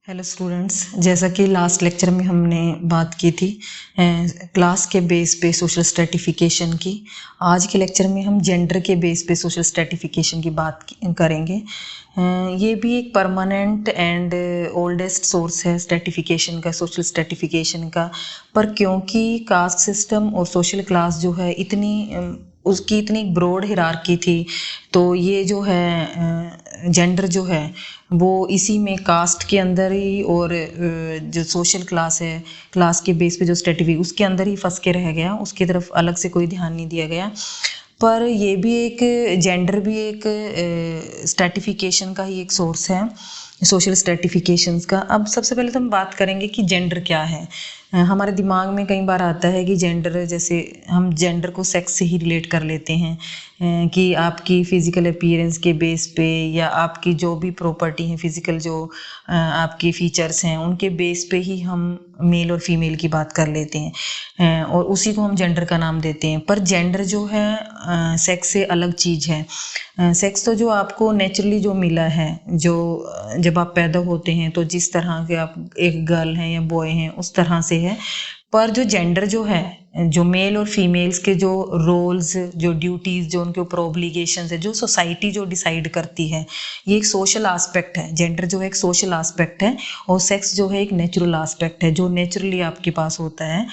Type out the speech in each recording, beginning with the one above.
Hello students, जैसा कि last lecture में हमने बात की थी क्लास के बेस पे सोशल स्ट्रेटिफिकेशन की। आज के लेक्चर में हम जेंडर के बेस पे सोशल स्ट्रेटिफिकेशन की बात करेंगे। ये भी एक परमानेंट एंड ओल्डेस्ट सोर्स है स्ट्रेटिफिकेशन का, सोशल स्ट्रेटिफिकेशन का। पर क्योंकि कास्ट सिस्टम और सोशल क्लास जो है उसकी इतनी ब्रॉड हिरार्की थी, तो ये जो है जेंडर जो है वो इसी में कास्ट के अंदर ही और जो सोशल क्लास है, क्लास के बेस पे जो स्ट्रेटिफिक उसके अंदर ही फंस के रह गया, उसकी तरफ अलग से कोई ध्यान नहीं दिया गया। पर ये भी एक जेंडर भी एक स्ट्रेटिफिकेशन का ही एक सोर्स है, सोशल स्ट्रेटिफिकेशंस का। अब सबसे पहले तो हम बात करेंगे कि जेंडर क्या है। हमारे दिमाग में कई बार आता है कि जेंडर, जैसे हम जेंडर को सेक्स से ही रिलेट कर लेते हैं कि आपकी फ़िज़िकल अपीयरेंस के बेस पे या आपकी जो भी प्रॉपर्टी है, फ़िज़िकल जो आपकी फ़ीचर्स हैं उनके बेस पे ही हम मेल और फीमेल की बात कर लेते हैं और उसी को हम जेंडर का नाम देते हैं। पर जेंडर जो है सेक्स से अलग चीज़ है। सेक्स तो जो आपको नेचुरली जो मिला है, जो जब आप पैदा होते हैं तो जिस तरह के आप एक गर्ल हैं या बॉय हैं उस तरह से है। पर जो जेंडर जो है, जो मेल और फीमेल्स के जो रोल्स, जो ड्यूटीज़, जो उनके ऊपर ऑब्लिगेशंस है, जो सोसाइटी जो डिसाइड करती है, ये एक सोशल आस्पेक्ट है। जेंडर जो है एक सोशल आस्पेक्ट है और सेक्स जो है एक नेचुरल आस्पेक्ट है जो नेचुरली आपके पास होता है।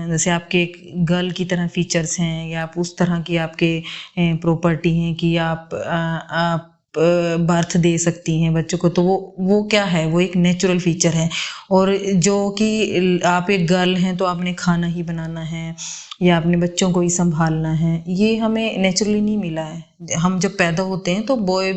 जैसे आपके एक गर्ल की तरह फीचर्स हैं या आप उस तरह की आपके प्रॉपर्टी हैं कि आप बर्थ दे सकती हैं बच्चों को, तो वो क्या है, वो एक नेचुरल फीचर है। और जो कि आप एक गर्ल हैं तो आपने खाना ही बनाना है या अपने बच्चों को ही संभालना है, ये हमें नेचुरली नहीं मिला है। हम जब पैदा होते हैं तो बॉय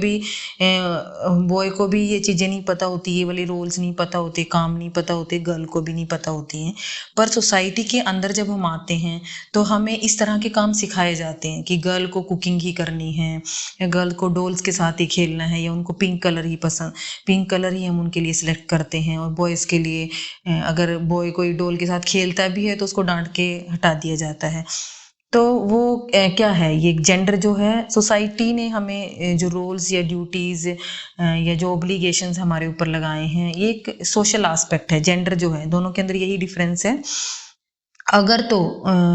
को भी ये चीज़ें नहीं पता होती, ये वाले रोल्स नहीं पता होते, काम नहीं पता होते, गर्ल को भी नहीं पता होती हैं। पर सोसाइटी के अंदर जब हम आते हैं तो हमें इस तरह के काम सिखाए जाते हैं कि गर्ल को कुकिंग ही करनी है या गर्ल को डॉल्स के साथ ही खेलना है या उनको पिंक कलर ही हम उनके लिए सिलेक्ट करते हैं। और बॉयज़ के लिए अगर बॉय कोई डॉल के साथ खेलता भी है तो उसको डांट के हटा दिया जाता है। तो वो क्या है, ये जेंडर जो है सोसाइटी ने हमें जो रोल्स या ड्यूटीज़ या जो ओब्लिगेशंस हमारे ऊपर लगाए हैं, ये एक सोशल आस्पेक्ट है। जेंडर जो है, दोनों के अंदर यही डिफरेंस है। अगर तो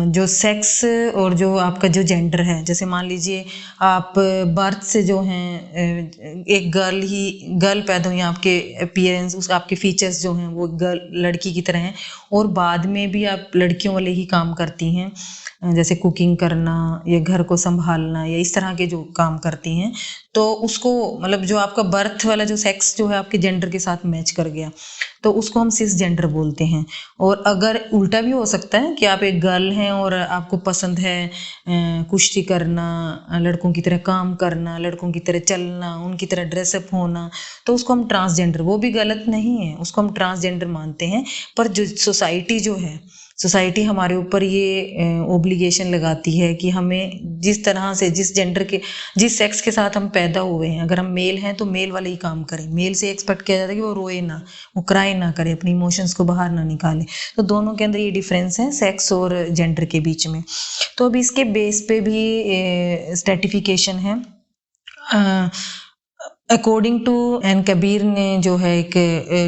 जो सेक्स और जो आपका जो जेंडर है, जैसे मान लीजिए आप बर्थ से जो हैं एक गर्ल पैदा हुई, आपके अपीयरेंस, आपके फीचर्स जो हैं वो गर्ल लड़की की तरह हैं और बाद में भी आप लड़कियों वाले ही काम करती हैं, जैसे कुकिंग करना या घर को संभालना या इस तरह के जो काम करती हैं, तो उसको मतलब जो आपका बर्थ वाला जो सेक्स जो है आपके जेंडर के साथ मैच कर गया तो उसको हम सिस जेंडर बोलते हैं। और अगर उल्टा भी हो सकता है कि आप एक गर्ल हैं और आपको पसंद है कुश्ती करना, लड़कों की तरह काम करना, लड़कों की तरह चलना, उनकी तरह ड्रेसअप होना, तो उसको हम ट्रांसजेंडर, वो भी गलत नहीं है, उसको हम ट्रांसजेंडर मानते हैं। पर जो सोसाइटी जो है, सोसाइटी हमारे ऊपर ये ओब्लिगेशन लगाती है कि हमें जिस तरह से, जिस जेंडर के, जिस सेक्स के साथ हम पैदा हुए हैं, अगर हम मेल हैं तो मेल वाले ही काम करें। मेल से एक्सपेक्ट किया जाता है कि वो रोए ना, वो क्राई ना करे, अपनी इमोशंस को बाहर ना निकाले। तो दोनों के अंदर ये डिफरेंस है सेक्स और जेंडर के बीच में। तो अब इसके बेस पे भी स्ट्रेटिफिकेशन है। अकॉर्डिंग टू एन कबीर ने जो है एक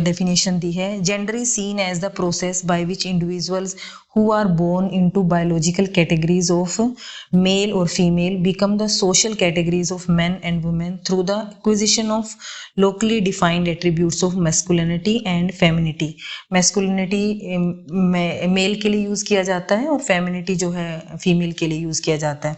डेफिनेशन दी है, gender is seen as the process by which individuals who are born into biological categories of male or female become the social categories of men and women through the acquisition of locally defined attributes of masculinity and femininity. masculinity male के लिए use किया जाता है और femininity जो है female के लिए यूज़ किया जाता है।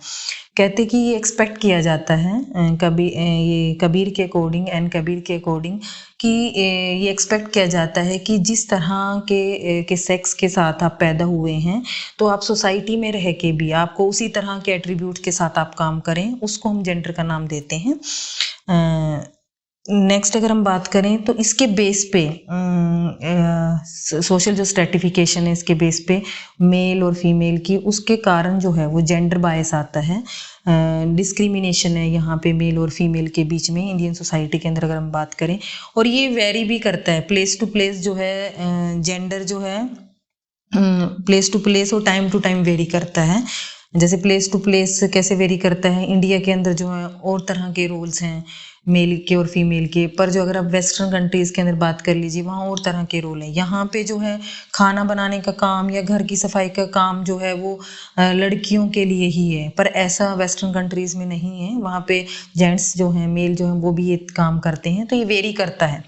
कहते कि ये एक्सपेक्ट किया जाता है ये कबीर के अकॉर्डिंग, एन कबीर के अकॉर्डिंग, कि ये एक्सपेक्ट किया जाता है कि जिस तरह के सेक्स के साथ आप पैदा हुए हैं तो आप सोसाइटी में रह के भी आपको उसी तरह के एट्रीब्यूट के साथ आप काम करें, उसको हम जेंडर का नाम देते हैं। नेक्स्ट अगर हम बात करें तो इसके बेस पे सोशल जो स्ट्रेटिफिकेशन है, इसके बेस पे मेल और फीमेल की, उसके कारण जो है वो जेंडर बायस आता है, डिस्क्रिमिनेशन है यहाँ पे मेल और फीमेल के बीच में इंडियन सोसाइटी के अंदर अगर हम बात करें। और ये वेरी भी करता है प्लेस टू प्लेस, जो है जेंडर जो है प्लेस टू प्लेस और टाइम टू टाइम वेरी करता है। जैसे प्लेस टू प्लेस कैसे वेरी करता है, इंडिया के अंदर जो है और तरह के रोल्स हैं, मेल के और फीमेल के। पर जो अगर आप वेस्टर्न कंट्रीज़ के अंदर बात कर लीजिए, वहाँ और तरह के रोल है। यहाँ पे जो है खाना बनाने का काम या घर की सफाई का काम जो है वो लड़कियों के लिए ही है, पर ऐसा वेस्टर्न कंट्रीज़ में नहीं है। वहाँ पे जेंट्स जो हैं, मेल जो हैं, वो भी ये काम करते हैं। तो ये वेरी करता है,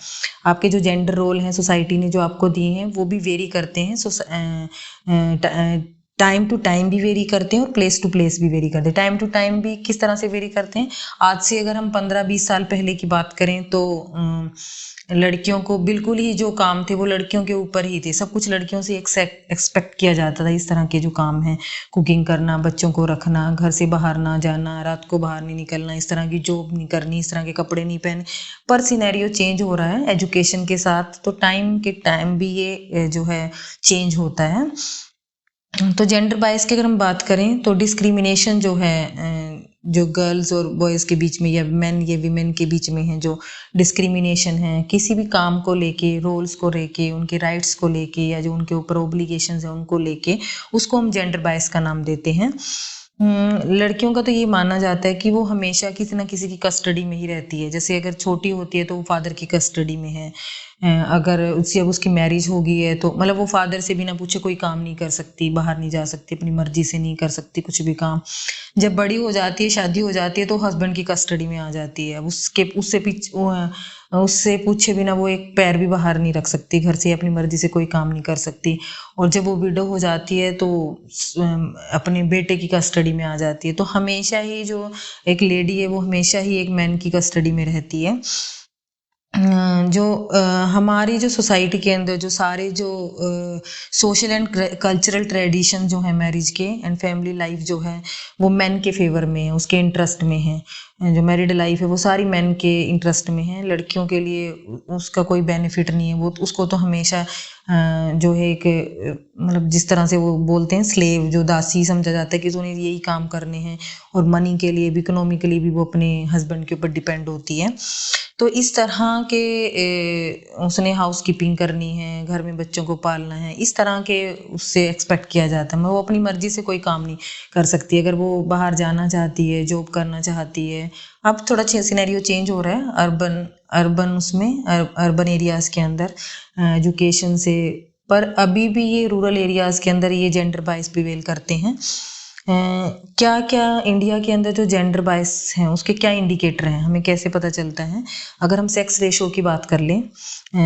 आपके जो जेंडर रोल हैं सोसाइटी ने जो आपको दिए हैं वो भी वेरी करते हैं। टाइम टू टाइम भी वेरी करते हैं और प्लेस टू प्लेस भी वेरी करते हैं। टाइम टू टाइम भी किस तरह से वेरी करते हैं, आज से अगर हम 15-20 साल पहले की बात करें तो लड़कियों को बिल्कुल ही जो काम थे वो लड़कियों के ऊपर ही थे। सब कुछ लड़कियों से एक्सपेक्ट किया जाता था। इस तरह के जो काम हैं, कुकिंग करना, बच्चों को रखना, घर से बाहर ना जाना, रात को बाहर नहीं निकलना, इस तरह की जॉब नहीं करनी, इस तरह के कपड़े नहीं पहने। पर सिनेरियो चेंज हो रहा है एजुकेशन के साथ, तो टाइम के टाइम भी ये जो है चेंज होता है। तो जेंडर बायस की अगर हम बात करें तो डिस्क्रिमिनेशन जो है, जो गर्ल्स और बॉयज़ के बीच में या मेन या वीमेन के बीच में है, जो डिस्क्रिमिनेशन है किसी भी काम को लेके, रोल्स को लेके, उनके राइट्स को लेके या जो उनके ऊपर ओब्लिगेशंस है उनको लेके, उसको हम जेंडर बायस का नाम देते हैं। लड़कियों का तो ये माना जाता है कि वो हमेशा किसी ना किसी की कस्टडी में ही रहती है। जैसे अगर छोटी होती है तो वो फादर की कस्टडी में है। अगर उससे अब उसकी मैरिज हो गई है तो मतलब वो फादर से बिना पूछे कोई काम नहीं कर सकती, बाहर नहीं जा सकती, अपनी मर्जी से नहीं कर सकती कुछ भी काम। जब बड़ी हो जाती है, शादी हो जाती है, तो हस्बैंड की कस्टडी में आ जाती है। उससे पूछे बिना वो एक पैर भी बाहर नहीं रख सकती घर से, अपनी मर्जी से कोई काम नहीं कर सकती। और जब वो विडो हो जाती है तो अपने बेटे की कस्टडी में आ जाती है। तो हमेशा ही जो एक लेडी है वो हमेशा ही एक मैन की कस्टडी में रहती है। जो हमारी जो सोसाइटी के अंदर जो सारे जो सोशल एंड कल्चरल ट्रेडिशन जो है मैरिज के एंड फैमिली लाइफ जो है वो मैन के फेवर में है, उसके इंटरेस्ट में है। जो मैरिड लाइफ है वो सारी मैन के इंटरेस्ट में है। लड़कियों के लिए उसका कोई बेनिफिट नहीं है। वो उसको तो हमेशा जो है एक मतलब जिस तरह से वो बोलते हैं स्लेव, जो दासी समझा जाता है कि उन्हें यही काम करने हैं और मनी के लिए भी, इकोनॉमिकली भी वो अपने हस्बैंड के ऊपर डिपेंड होती है। तो इस तरह के उसने हाउस कीपिंग करनी है, घर में बच्चों को पालना है, इस तरह के उससे एक्सपेक्ट किया जाता है। वो अपनी मर्जी से कोई काम नहीं कर सकती। अगर वो बाहर जाना चाहती है, जॉब करना चाहती है। अब थोड़ा सिनेरियो चेंज हो रहा है अर्बन एरियाज़ के अंदर एजुकेशन से, पर अभी भी ये रूरल एरियाज़ के अंदर ये जेंडर बायस प्रिवेल करते हैं। क्या क्या इंडिया के अंदर जो जेंडर बायस हैं उसके क्या इंडिकेटर हैं, हमें कैसे पता चलता है? अगर हम सेक्स रेशो की बात कर लें,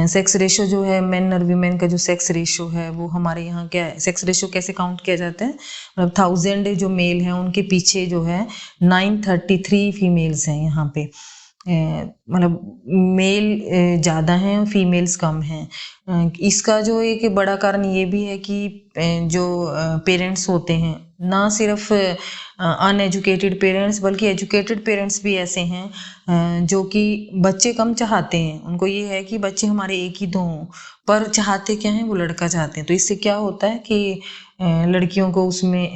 सेक्स रेशो जो है मेन और वीमेन का जो सेक्स रेशो है वो हमारे यहाँ क्या है, सेक्स रेशो कैसे काउंट किया जाता है? मतलब 1000 जो मेल हैं उनके पीछे जो है 933 फीमेल्स हैं यहाँ पे। मतलब मेल ज़्यादा हैं और फीमेल्स कम हैं। इसका जो एक बड़ा कारण ये भी है कि जो पेरेंट्स होते हैं, ना सिर्फ अनएजुकेटेड पेरेंट्स बल्कि एजुकेटेड पेरेंट्स भी ऐसे हैं जो कि बच्चे कम चाहते हैं। उनको ये है कि बच्चे हमारे एक ही दो हों, पर चाहते क्या हैं, वो लड़का चाहते हैं। तो इससे क्या होता है कि लड़कियों को उसमें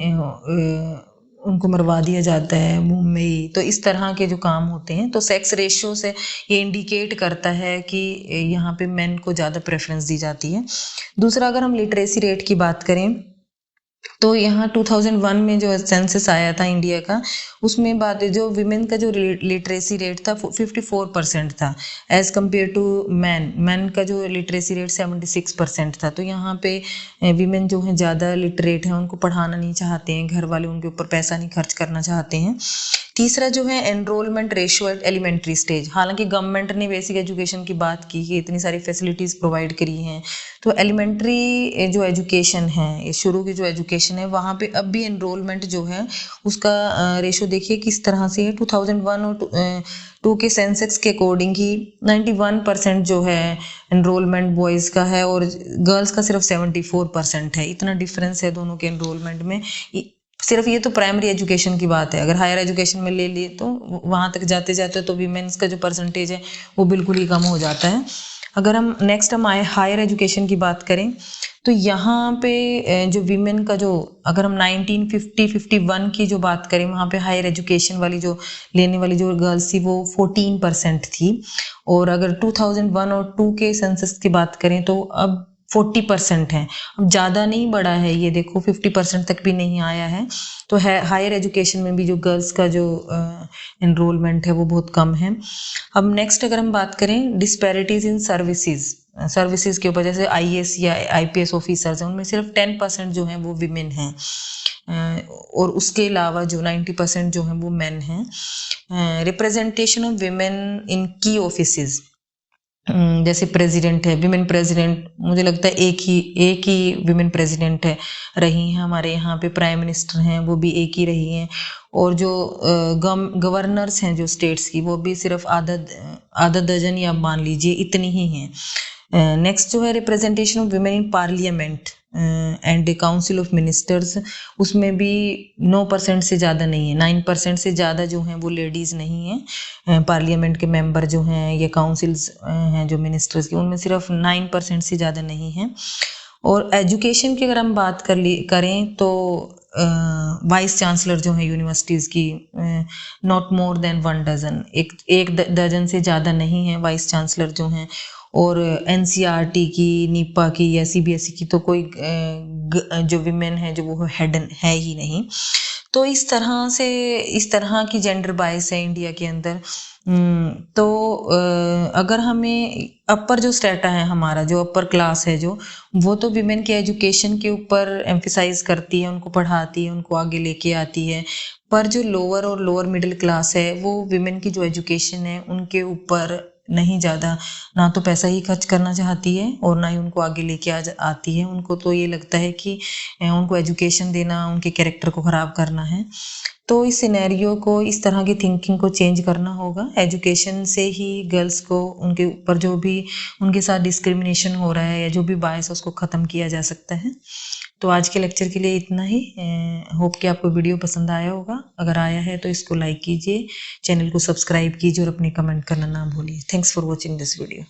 उनको मरवा दिया जाता है मुंह में ही। तो इस तरह के जो काम होते हैं, तो सेक्स रेशियो से ये इंडिकेट करता है कि यहाँ पे मेन को ज़्यादा प्रेफरेंस दी जाती है। दूसरा, अगर हम लिटरेसी रेट की बात करें तो यहाँ 2001 में जो सेंसस आया था इंडिया का, उसमें बात जो विमेन का जो लिटरेसी रेट था 54% था एज़ कम्पेयर टू मैन का जो लिटरेसी रेट 76% था। तो यहाँ पे विमेन जो हैं ज़्यादा लिटरेट हैं, उनको पढ़ाना नहीं चाहते हैं, घर वाले उनके ऊपर पैसा नहीं खर्च करना चाहते हैं। तीसरा जो है enrolment ratio at elementary stage. हालांकि गवर्नमेंट ने बेसिक एजुकेशन की बात की कि इतनी सारी फैसिलिटीज़ प्रोवाइड करी हैं, तो एलिमेंट्री जो एजुकेशन है, शुरू की जो एजुकेशन है, वहाँ पे अब भी एनरोलमेंट जो है उसका रेशो देखिए किस तरह से है। 2001 और 2 के सेंसेक्स के अकॉर्डिंग ही 91% जो है एनरोलमेंट बॉयज़ का है और गर्ल्स का सिर्फ 74% है। इतना डिफरेंस है दोनों के एनरोलमेंट में। सिर्फ ये तो प्राइमरी एजुकेशन की बात है। अगर हायर एजुकेशन में ले लिए तो वहाँ तक जाते जाते तो वीमेंस का जो परसेंटेज है वो बिल्कुल ही कम हो जाता है। अगर हम नेक्स्ट हायर एजुकेशन की बात करें तो यहाँ पे जो वीमेन का जो, अगर हम 1950-51 की जो बात करें, वहाँ पे हायर एजुकेशन वाली जो लेने वाली जो गर्ल्स थी वो 14% थी। और अगर 2001 और 2 के सेंसस की बात करें तो अब 40% है। अब ज़्यादा नहीं बढ़ा है ये, देखो 50% तक भी नहीं आया है। तो है हायर एजुकेशन में भी जो गर्ल्स का जो एनरोलमेंट है वो बहुत कम है। अब नेक्स्ट अगर हम बात करें डिस्पैरिटीज इन सर्विसेज के ऊपर, जैसे IAS या IPS ऑफिसर्स हैं उनमें सिर्फ 10% जो हैं वो विमेन हैं, और उसके अलावा जो 90% जो हैं वो मेन हैं। रिप्रेजेंटेशन ऑफ विमेन इन की ऑफिसेज, जैसे प्रेसिडेंट है, विमेन प्रेसिडेंट, मुझे लगता है एक ही विमेन प्रेसिडेंट है रही हैं हमारे यहाँ पे। प्राइम मिनिस्टर हैं वो भी एक ही रही हैं, और जो गवर्नर्स हैं जो स्टेट्स की, वो भी सिर्फ आधा दर्जन या मान लीजिए इतनी ही हैं। नेक्स्ट जो है representation of women in parliament and council of ministers, उसमें भी 9% से ज़्यादा नहीं है, 9% से ज़्यादा जो हैं वो लेडीज़ नहीं हैं। पार्लियामेंट के मेंबर जो हैं या काउंसिल्स हैं जो मिनिस्टर्स के, उनमें सिर्फ 9% से ज़्यादा नहीं हैं। और एजुकेशन की अगर हम बात करें तो वाइस चांसलर जो है यूनिवर्सिटीज़ की, नॉट मोर देन 1 डजन, एक दर्जन से ज़्यादा नहीं है वाइस चांसलर जो हैं। और NCERT की, नीपा की या CBSE की तो कोई जो विमेन है जो वो हेड है ही नहीं। तो इस तरह की जेंडर बायस है इंडिया के अंदर। तो अगर हमें अपर जो स्टेटा है हमारा, जो अपर क्लास है जो, वो तो विमेन के एजुकेशन के ऊपर एम्फिसाइज करती है, उनको पढ़ाती है, उनको आगे लेके आती है। पर जो लोअर और लोअर मिडिल क्लास है वो विमेन की जो एजुकेशन है उनके ऊपर नहीं ज़्यादा, ना तो पैसा ही खर्च करना चाहती है और ना ही उनको आगे लेके आती है। उनको तो ये लगता है कि उनको एजुकेशन देना उनके कैरेक्टर को ख़राब करना है। तो इस सिनेरियो को, इस तरह की थिंकिंग को चेंज करना होगा। एजुकेशन से ही गर्ल्स को, उनके ऊपर जो भी उनके साथ डिस्क्रिमिनेशन हो रहा है या जो भी बायस है उसको ख़त्म किया जा सकता है। तो आज के लेक्चर के लिए इतना ही। होप कि आपको वीडियो पसंद आया होगा। अगर आया है तो इसको लाइक कीजिए, चैनल को सब्सक्राइब कीजिए और अपने कमेंट करना ना भूलिए। Thanks for watching this video.